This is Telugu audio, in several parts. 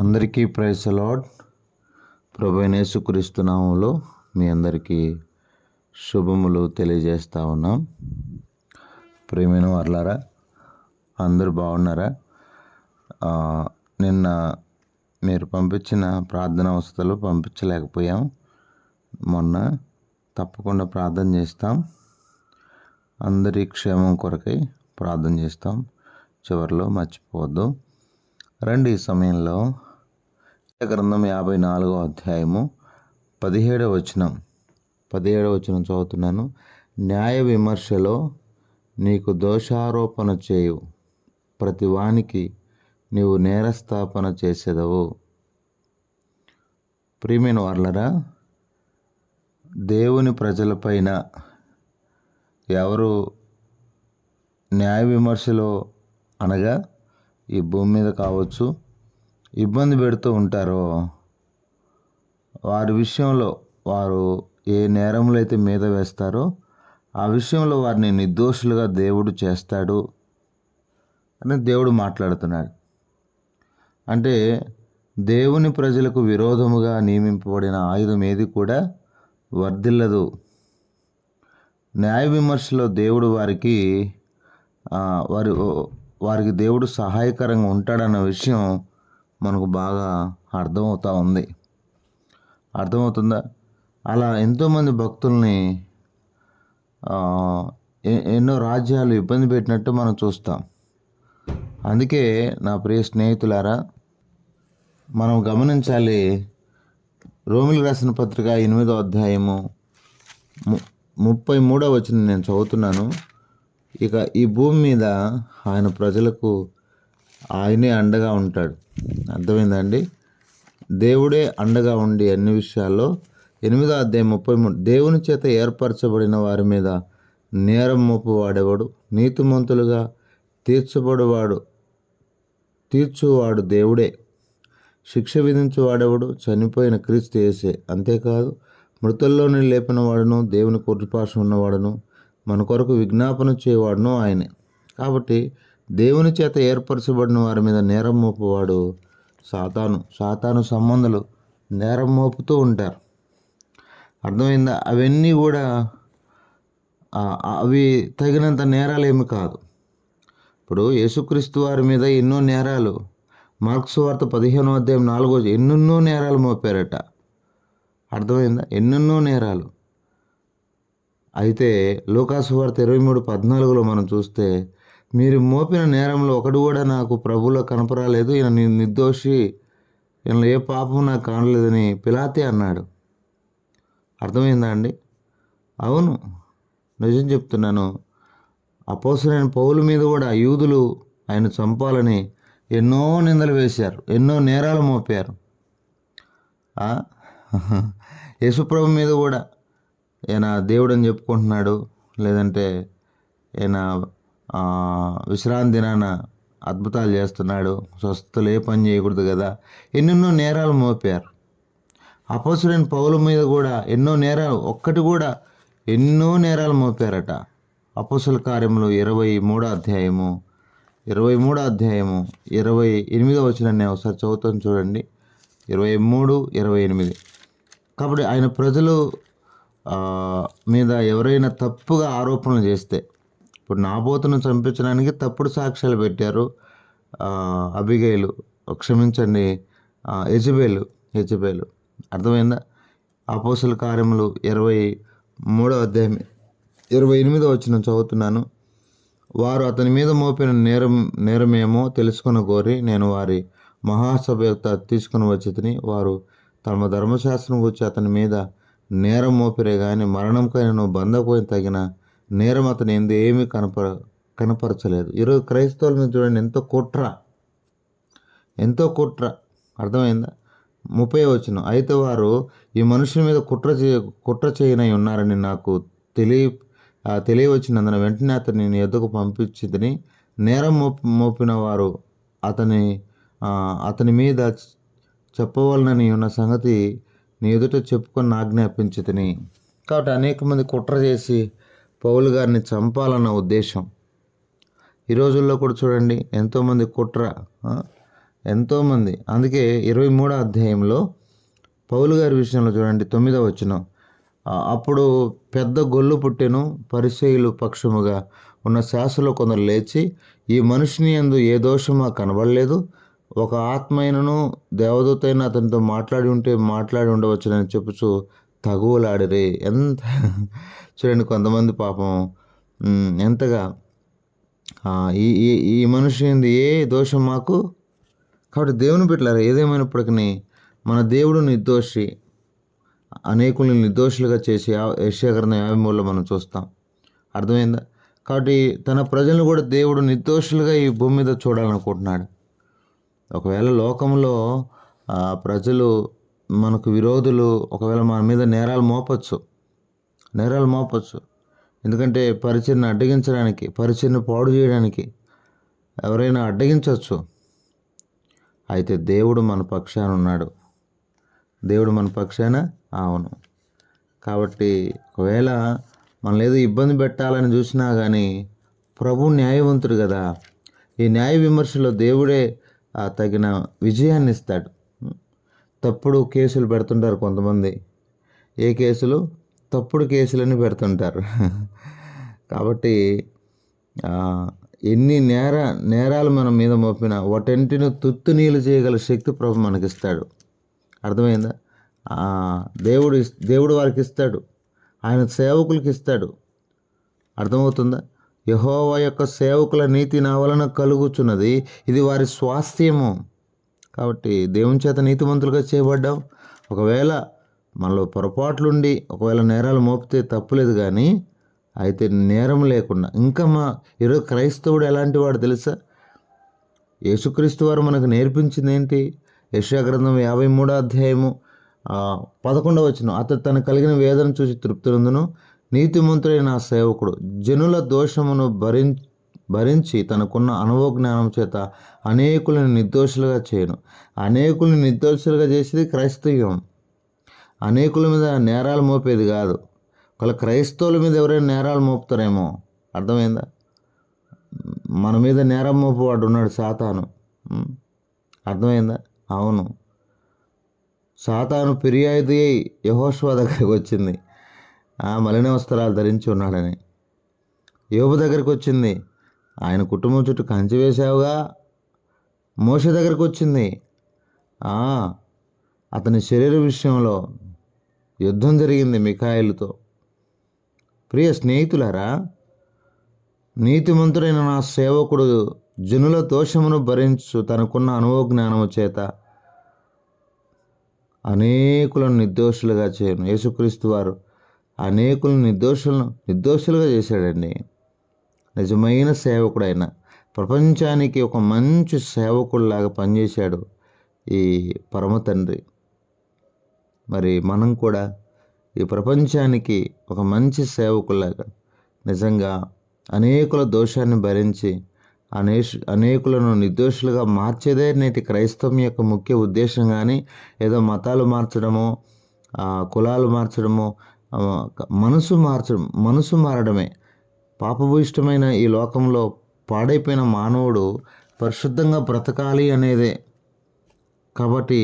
అందరికీ ప్రైజ్ ది లార్డ్. ప్రభువైన యేసుక్రీస్తు నామములో మీ అందరికీ శుభములు తెలియజేస్తా ఉన్నాం. ప్రియమైన వారలారా, అందరూ బాగున్నారా? నిన్న మీరు పంపించిన ప్రార్థన అవస్థలు పంపించలేకపోయాం. మొన్న తప్పకుండా ప్రార్థన చేస్తాం. అందరి క్షేమం కొరకై ప్రార్థన చేస్తాం. చివరిలో మర్చిపోవద్దు. రండి. ఈ సమయంలో గ్రంథం 54వ అధ్యాయము 17వ వచనం చదువుతున్నాను. న్యాయ విమర్శలో నీకు దోషారోపణ చేయు ప్రతి వానికి నీవు నేరస్థాపన చేసేదవు. ప్రియమైన వారలారా, దేవుని ప్రజలపైన ఎవరు న్యాయ విమర్శలో అనగా ఈ భూమి మీద కావచ్చు ఇబ్బంది పెడుతూ ఉంటారో వారి విషయంలో వారు ఏ నేరములు అయితే మీద వేస్తారో ఆ విషయంలో వారిని నిర్దోషులుగా దేవుడు చేస్తాడు అని దేవుడు మాట్లాడుతున్నాడు. అంటే దేవుని ప్రజలకు విరోధముగా నియమింపబడిన ఆయుధం ఏది కూడా వర్ధిల్లదు. న్యాయ విమర్శలో దేవుడు వారికి దేవుడు సహాయకరంగా ఉంటాడన్న విషయం మనకు బాగా అర్థమవుతుందా? అలా ఎంతోమంది భక్తుల్ని ఎన్నో రాజ్యాలు ఇబ్బంది పెట్టినట్టు మనం చూస్తాం. అందుకే నా ప్రియ స్నేహితులారా, మనం గమనించాలి. రోమిలకు రాసిన పత్రిక 8వ అధ్యాయము 33వ వచనం నేను చదువుతున్నాను. ఇక ఈ భూమి మీద ఆయన ప్రజలకు ఆయనే అండగా ఉంటాడు. అర్థమైందండి? దేవుడే అండగా ఉండి అన్ని విషయాల్లో 8వ అధ్యాయం 33 దేవుని చేత ఏర్పరచబడిన వారి మీద నేరం మోపువాడేవాడు, నీతిమంతులుగా తీర్చువాడు దేవుడే, శిక్ష విధించువాడేవాడు చనిపోయిన క్రీస్తు యేసే. అంతేకాదు మృతుల్లోని లేపిన వాడును దేవుని కుడిపార్శ్వం ఉన్నవాడును మన కొరకు విజ్ఞాపన చేయవాడును ఆయనే. కాబట్టి దేవుని చేత ఏర్పరచబడిన వారి మీద నేరం మోపువాడు సాతాను సంబంధులు నేరం మోపుతూ ఉంటారు. అర్థమైందా? అవన్నీ కూడా అవి తగినంత నేరాలు ఏమి కాదు. ఇప్పుడు యేసుక్రీస్తు వారి మీద ఎన్నో నేరాలు, మార్కు సువార్త 15వ అధ్యాయం 4వ ఎన్నెన్నో నేరాలు మోపారట. అర్థమైందా? ఎన్నెన్నో నేరాలు. అయితే లూకా సువార్త 23:14 మనం చూస్తే, మీరు మోపిన నేరంలో ఒకటి కూడా నాకు ప్రభువులో కనపరాలేదు, ఈయన నిర్దోషి, ఈయనలో ఏ పాపం నాకు కానలేదని పిలాతే అన్నాడు. అర్థమైందా అండి? అవును, నిజం చెప్తున్నాను. అపోస్తలుడైన పౌలు మీద కూడా యూదులు ఆయన చంపాలని ఎన్నో నిందలు వేశారు, ఎన్నో నేరాలు మోపారు. యేసుప్రభు మీద కూడా ఈయన దేవుడు అని చెప్పుకుంటున్నాడు, లేదంటే ఈయన విశ్రాంతి దినాన అద్భుతాలు చేస్తున్నాడు, స్వస్థతలు ఏ పని చేయకూడదు కదా, ఎన్నెన్నో నేరాలు మోపారు. అపోస్తలుడైన పౌలు మీద కూడా ఎన్నో నేరాలు, ఎన్నో నేరాలు మోపారట. అపోస్తల కార్యములు 23వ అధ్యాయము 28వ వచనాన్ని ఒకసారి చదువుతాను చూడండి. 23:28. కాబట్టి ఆయన ప్రజలు మీద ఎవరైనా తప్పుగా ఆరోపణలు చేస్తే, ఇప్పుడు నాబోతును చంపించడానికి తప్పుడు సాక్ష్యాలు పెట్టారు అబిగైలు, క్షమించండి యెజబెలు. అర్థమైందా? అపోస్తల కార్యములు 23వ అధ్యాయం 28వ వచనం చదువుతున్నాను. వారు అతని మీద మోపిన నేరమేమో తెలుసుకుని కోరి నేను వారి మహాసభ యొక్క తీసుకుని వచ్చి వారు తమ ధర్మశాస్త్రం గురించి అతని మీద నేరం మోపిరే కానీ మరణంకైనా బంధపోయిన తగిన నేరం అతని ఎందు ఏమీ కనపరచలేదు. ఈరోజు క్రైస్తవుల మీద చూడండి, ఎంతో కుట్ర. అర్థమైందా? 30వ వచనం, అయితే వారు ఈ మనుషుల మీద కుట్ర చేయనై ఉన్నారని నాకు తెలియవచ్చినందున వెంటనే అతన్ని నీ ఎద్దుకు పంపించితిని. నేరం మోపిన వారు అతని మీద చెప్పవలనని ఉన్న సంగతి నీ ఎదుట చెప్పుకొని ఆజ్ఞాపించితిని. కాబట్టి అనేక మంది కుట్ర చేసి పౌలు గారిని చంపాలన్న ఉద్దేశం. ఈ రోజుల్లో కూడా చూడండి, ఎంతోమంది కుట్ర ఎంతోమంది. అందుకే 23వ అధ్యాయంలో పౌలు గారి విషయంలో చూడండి 9వ వచనం. అప్పుడు పెద్ద గొల్లు పుట్టెను. పరిసయ్యులు పక్షముగా ఉన్న శాస్త్రులు కొందరు లేచి, ఈ మనుషుని యందు ఏ దోషమా కనబడలేదు, ఒక ఆత్మైనను దేవదూతైన అతనితో మాట్లాడి ఉండవచ్చునని చెప్పుచు తగువలాడిరి. ఎంత చూడండి కొంతమంది పాపం ఎంతగా ఈ ఈ ఈ మనిషి యందు ఏ దోషం మాకు. కాబట్టి దేవుని బిడ్డలారా, ఏదేమైనప్పటికీ మన దేవుడు నిర్దోషి. అనేకుల్ని నిర్దోషులుగా చేసి యెషయా గ్రంథం 53లో మనం చూస్తాం. అర్థమైందా? కాబట్టి తన ప్రజలను కూడా దేవుడు నిర్దోషులుగా ఈ భూమి మీద చూడాలనుకుంటున్నాడు. ఒకవేళ లోకంలో ప్రజలు మనకు విరోధులు ఒకవేళ మన మీద నేరాలు మోపచ్చు. ఎందుకంటే పరిచయను అడ్డగించడానికి, పరిచయను పాడు చేయడానికి ఎవరైనా అడ్డగించవచ్చు. అయితే దేవుడు మన పక్షాన ఉన్నాడు. దేవుడు మన పక్షాన అవును. కాబట్టి ఒకవేళ మనల్ని ఏదో ఇబ్బంది పెట్టాలని చూసినా కానీ ప్రభు న్యాయవంతుడు కదా. ఈ న్యాయ విమర్శలో దేవుడే తగిన విజయాన్ని ఇస్తాడు. తప్పుడు కేసులు పెడుతుంటారు కొంతమంది. ఏ కేసులు? తప్పుడు కేసులని పెడుతుంటారు. కాబట్టి ఎన్ని నేరాలు మన మీద మోపినా వాటంటిని తుత్తు నీళ్ళు చేయగల శక్తి ప్రభు మనకిస్తాడు. అర్థమైందా? దేవుడు వారికి ఇస్తాడు. ఆయన సేవకులకి ఇస్తాడు. అర్థమవుతుందా? యెహోవా యొక్క సేవకుల నీతి నా వలన కలుగుచున్నది, ఇది వారి స్వాస్థ్యము. కాబట్టి దేవుని చేత నీతిమంతులుగా చేయబడ్డాం. ఒకవేళ మనలో పొరపాట్లుండి ఒకవేళ నేరాలు మోపితే తప్పులేదు, కానీ అయితే నేరం లేకుండా ఇంకా ఈరోజు క్రైస్తవుడు ఎలాంటి వాడు తెలుసా? యేసుక్రీస్తు వారు మనకు నేర్పించింది ఏంటి? యెషయా గ్రంథం 53వ అధ్యాయము 11వ వచనం. అతడు తనకు కలిగిన వేదన చూసి తృప్తినందును, నీతిమంతుడైన నా సేవకుడు జనుల దోషమును భరించి తనకున్న అనుభవజ్ఞానం చేత అనేకులను నిర్దోషులుగా చేయను. అనేకులను నిర్దోషులుగా చేసేది క్రైస్తవ్యం. అనేకుల మీద నేరాలు మోపేది కాదు. ఒకవేళ క్రైస్తవుల మీద ఎవరైనా నేరాలు మోపుతారేమో. అర్థమైందా? మన మీద నేరం మోపువాడు ఉన్నాడు, సాతాను. అర్థమైందా? అవును. సాతాను ఫిర్యాదు అయి యెహోషువ దగ్గరికి వచ్చింది, మలిన వస్త్రాలు ధరించి ఉన్నాడని. యోబు దగ్గరికి వచ్చింది, ఆయన కుటుంబం చుట్టూ కంచె వేశావుగా. మోషే దగ్గరికి వచ్చింది, అతని శరీర విషయంలో యుద్ధం జరిగింది మిఖాయిలతో. ప్రియ స్నేహితులారా, నీతిమంతుడైన నా సేవకుడు జనుల దోషమును భరించు తనకున్న అనుభవ జ్ఞానము చేత అనేకులను నిర్దోషులుగా చేయను. యేసుక్రీస్తు వారు అనేకులను నిర్దోషులుగా చేశాడండి. నిజమైన సేవకుడైన ప్రపంచానికి ఒక మంచి సేవకుడిలాగా పనిచేశాడు ఈ పరమ తండ్రి. మరి మనం కూడా ఈ ప్రపంచానికి ఒక మంచి సేవకులాగా నిజంగా అనేకుల దోషాన్ని భరించి అనేకులను నిర్దోషులుగా మార్చేదే నేటి క్రైస్తవం యొక్క ముఖ్య ఉద్దేశం. కానీ ఏదో మతాలు మార్చడమో, కులాలు మార్చడమో, మనసు మారడమే. పాపభూయిష్టమైన ఈ లోకంలో పాడైపోయిన మానవుడు పరిశుద్ధంగా బ్రతకాలి అనేదే. కాబట్టి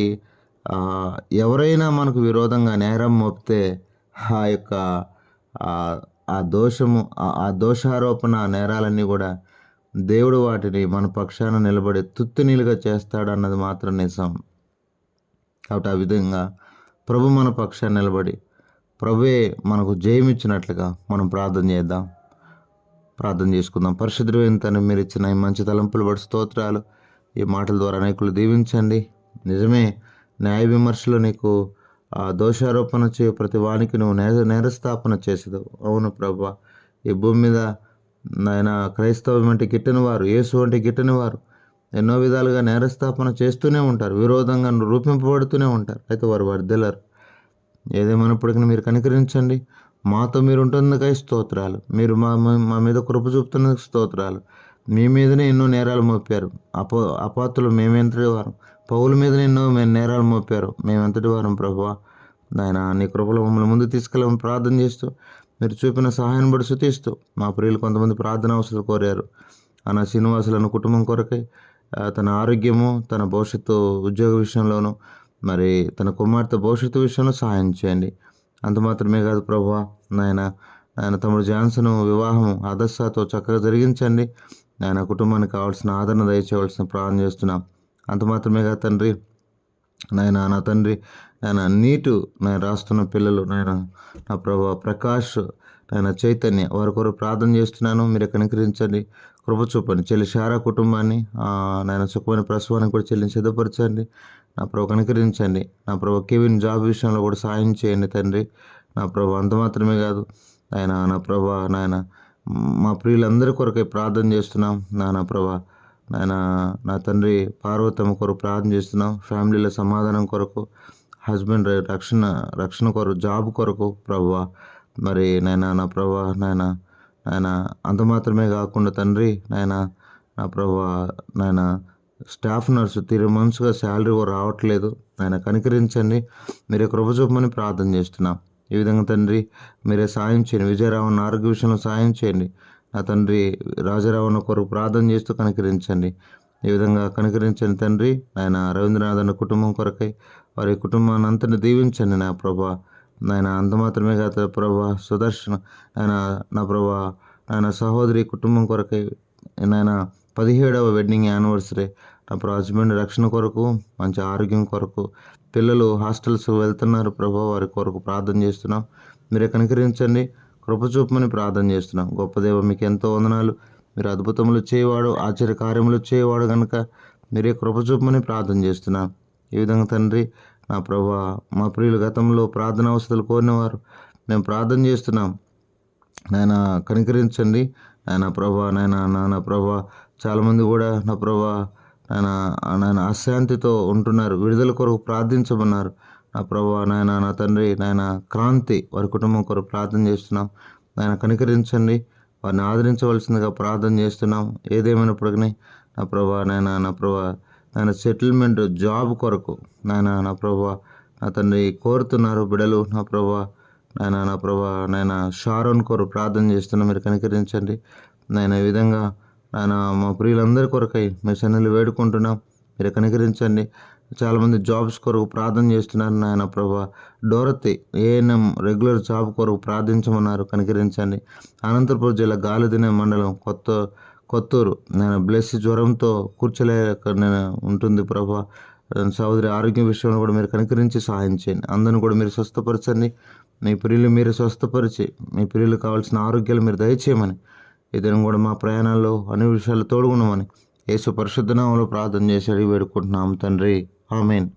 ఎవరైనా మనకు విరోధంగా నేరం మోపితే ఆ యొక్క దోషారోపణ నేరాలన్నీ కూడా దేవుడు వాటిని మన పక్షాన నిలబడి తుత్తునీలుగా చేస్తాడు అన్నది మాత్రం నిజం. కాబట్టి ఆ విధంగా ప్రభు మన పక్షాన నిలబడి ప్రభువే మనకు జయమిచ్చినట్లుగా మనం ప్రార్థన చేసుకుందాం. పరిశుద్ధమైన తండ్రి, మీరు ఇచ్చిన ఈ మంచి తలంపులు బట్టి స్తోత్రాలు. ఈ మాటల ద్వారా అనేకులు దీవించండి. నిజమే, న్యాయ విమర్శలో నీకు దోషారోపణ చేయ ప్రతి వానికి నువ్వు నేరస్థాపన చేసేదావు. అవును ప్రభువా, ఈ భూమి మీద నాయన క్రైస్తవం అంటే గిట్టని వారు, యేసు అంటే గిట్టని వారు ఎన్నో విధాలుగా నేరస్థాపన చేస్తూనే ఉంటారు, విరోధంగా రూపింపబడుతూనే ఉంటారు. అయితే వారు వర్ధిల్లరు. ఏదేమైనప్పటికీ మీరు కనికరించండి. మాతో మీరు ఉంటున్నకై స్తోత్రాలు. మీరు మా మీద కృప చూపుతున్నందుకు స్తోత్రాలు. మీ మీదనే ఎన్నో నేరాలు మోపారు. అపాత్రులు మేమెంతటి వారం. పౌల మీదనే ఎన్నో నేరాలు మోపారు. మేమెంతటి వారం ప్రభువా. నాయన నీ కృపలో మమ్మల్ని ముందు తీసుకెళ్ళమని ప్రార్థన చేస్తూ, మీరు చూపిన సహాయాన్ని బట్టి శుతిస్తూ, మా ప్రియులు కొంతమంది ప్రార్థన అవసరాలు కోరారు. నా శ్రీనివాసులను కుటుంబం కొరకై తన ఆరోగ్యము, తన భవిష్యత్తు ఉద్యోగ విషయంలోనూ, మరి తన కుమార్తె భవిష్యత్తు విషయంలో సహాయం చేయండి. అంత మాత్రమే కాదు ప్రభువా, ఆయన తమ్ముడు జాన్సన్ వివాహం ఆదర్శతో చక్కగా జరిగించండి. ఆయన కుటుంబానికి కావాల్సిన ఆదరణ దయచేయవలసిన ప్రార్థన చేస్తున్నాం. అంత మాత్రమే కాదు తండ్రి, నా తండ్రి నీటు రాస్తున్న పిల్లలు నా ప్రభా ప్రకాష్, చైతన్య, వారి కొరకు ప్రార్థన చేస్తున్నాను. మీరు కనికరించండి, కృప చూపండి. చెల్లి శారా కుటుంబాన్ని సుఖమైన ప్రసవానికి కూడా చెల్లిని సిద్ధపరచండి. నా ప్రభు కనికరించండి. నా ప్రభు కెవిన్ జాబ్ విషయంలో కూడా సాయం చేయండి తండ్రి. నా ప్రభు అంత మాత్రమే కాదు నా ప్రభా మా ప్రియులందరి కొరకై ప్రార్థన చేస్తున్నాం. నా ప్రభా నా తండ్రి పార్వతమ్మ కొరకు ప్రార్థన చేస్తున్నాం. ఫ్యామిలీల సమాధానం కొరకు, హస్బెండ్ రక్షణ కొరకు, జాబ్ కొరకు ప్రభువా. మరి నా ప్రభా అంత మాత్రమే కాకుండా తండ్రి నా ప్రభా స్టాఫ్ నర్సు 3 monthsగా శాలరీ రావట్లేదు. కనికరించండి, మీరే కృప చూపమని ప్రార్థన చేస్తున్నాం. ఈ విధంగా తండ్రి మీరే సాయం చేయండి. విజయరావణ ఆరోగ్య విషయంలో సాయం చేయండి. నా తండ్రి రాజరావణ కొరకు ప్రార్థన చేస్తూ కనికరించండి. ఈ విధంగా కనికరించండి తండ్రి. రవీంద్రనాథ్ అన్న కుటుంబం కొరకై వారి కుటుంబాన్ని అంతని దీవించండి నా ప్రభా. అంత మాత్రమే కాదు ప్రభా, సుదర్శన నా ప్రభా సహోదరి కుటుంబం కొరకై 17వ వెడ్డింగ్ యానివర్సరీ, నా హస్బెండ్ రక్షణ కొరకు, మంచి ఆరోగ్యం కొరకు, పిల్లలు హాస్టల్స్ వెళ్తున్నారు ప్రభా, వారి కొరకు ప్రార్థన చేస్తున్నాం. మీరే కనికరించండి, కృప చూపమని ప్రార్థన చేస్తున్నాం. గొప్ప దేవ, మీకు ఎంతో వందనాలు. మీరు అద్భుతములు చేయవాడు, ఆశ్చర్య కార్యములు చేయవాడు కనుక మీరే కృప చూపమని ప్రార్థన చేస్తున్నాం. ఈ విధంగా తండ్రి నా ప్రభా, మా ప్రియులు గతంలో ప్రార్థన అవసరాలు కోరినవారు మేము ప్రార్థన చేస్తున్నాం. కనికరించండి నా ప్రభా. నా ప్రభా చాలామంది కూడా నా ప్రభా అశాంతితో ఉంటున్నారు, విడుదల కొరకు ప్రార్థించమన్నారు. నా ప్రభా నా తండ్రి క్రాంతి వారి కుటుంబం కొరకు ప్రార్థన చేస్తున్నాం. కనికరించండి, వారిని ఆదరించవలసిందిగా ప్రార్థన చేస్తున్నాం. ఏదేమైనప్పటికీ నా ప్రభా నా ప్రభా సెటిల్మెంట్ జాబ్ కొరకు నా ప్రభా నా తండ్రి కోరుతున్నారు బిడలు. నా ప్రభా నా ప్రభా షారోన్ కొరకు ప్రార్థన చేస్తున్నాం. మీరు కనికరించండి ఈ విధంగా మా ప్రియులందరి కొరకై మీ సన్నిధిలో వేడుకుంటున్నాం. మీరు కనికరించండి. చాలామంది జాబ్స్ కొరకు ప్రార్థన చేస్తున్నారు. ప్రభా డోరతి ఏఎన్ఎం రెగ్యులర్ జాబ్ కొరకు ప్రార్థించమన్నారు. కనికరించండి. అనంతపురం జిల్లా గాలిదిన మండలం కొత్తూరు బ్లెస్ జ్వరంతో కూర్చోలేక ఉంటుంది ప్రభా. సహోదరి ఆరోగ్యం విషయంలో కూడా మీరు కనికరించి సహాయం చేయండి. అందరిని కూడా మీరు స్వస్థపరచండి. మీ ప్రియులు మీరు స్వస్థపరిచి మీ ప్రియులు కావాల్సిన ఆరోగ్యాలు మీరు దయచేయమని, ఇతను కూడా మా ప్రయాణాల్లో అన్ని విషయాలు తోడుగున్నామని యేసు పరిశుద్ధ నామములో ప్రార్థన చేసి అడిగి వేడుకుంటున్నాం తండ్రి. ఆమేన్.